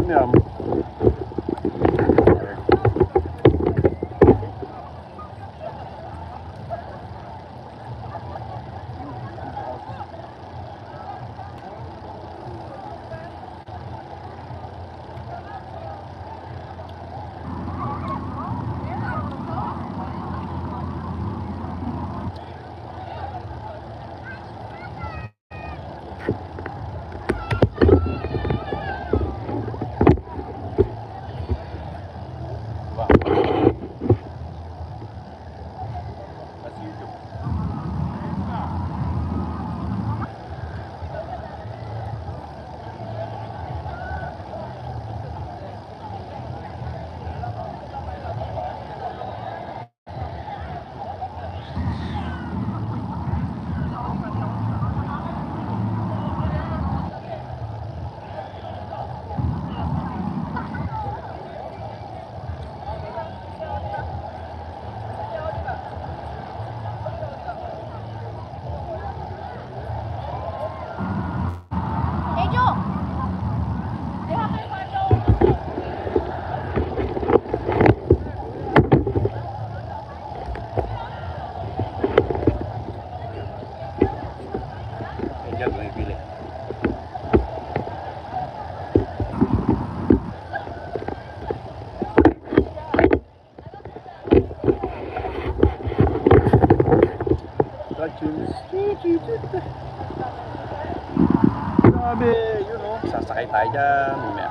Yum yum. Angel, bumibili. Grabe, yun o. Sasakay tayo dyan. Mamaya.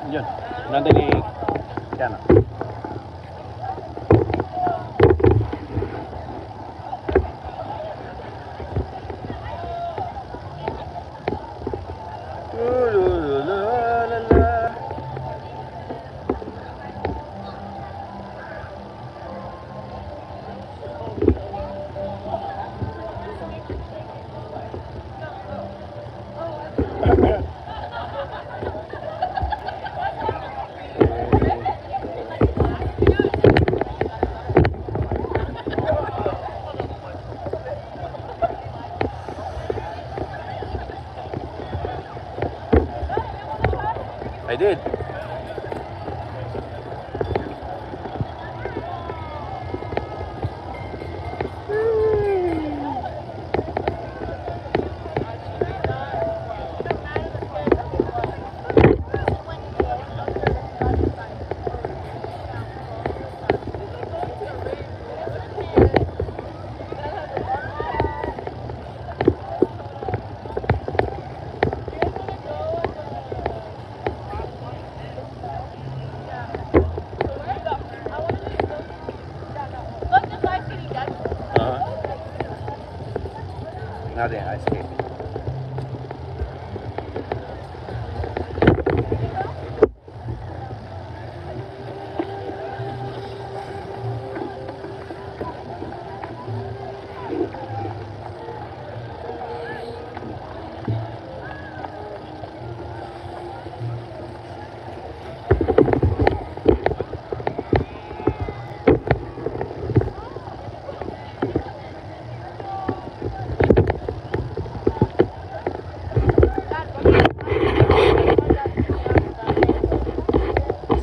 Yan. Nandun ni Kiana. I did. Nothing, ice cream.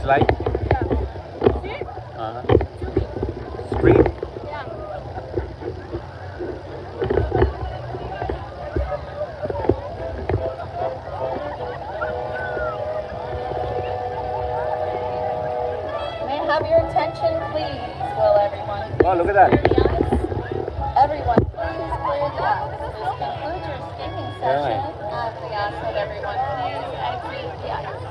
Slide? Spring? May I have your attention, please? Will everyone? Oh, look at that. Everyone, please clear the aisle. This concludes your skipping session at the aisle. Would everyone please exit the aisle?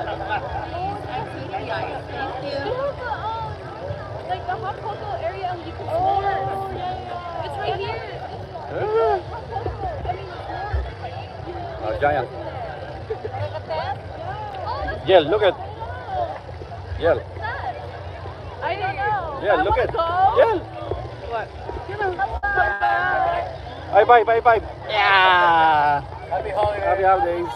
Please exit the aisle. Thank you. Like the hot cocoa area, you can smell it. It's right here. Giant. Yell, look at. Yell. I don't know. Yeah, look at. Go. Yell. What? Bye. Yeah. Happy holidays. Happy holidays.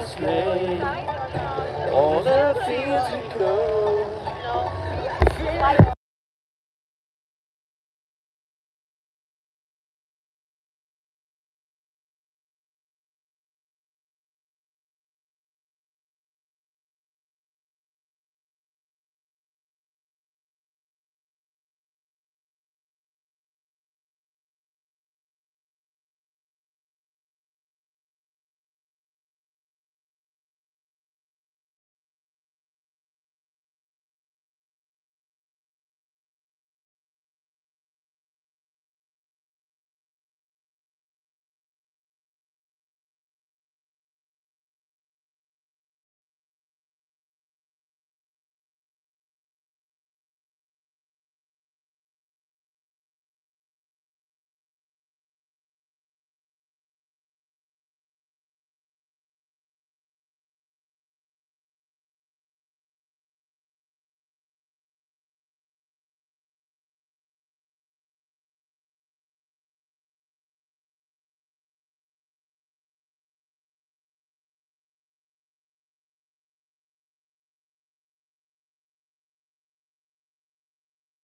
sleigh. All the fields we go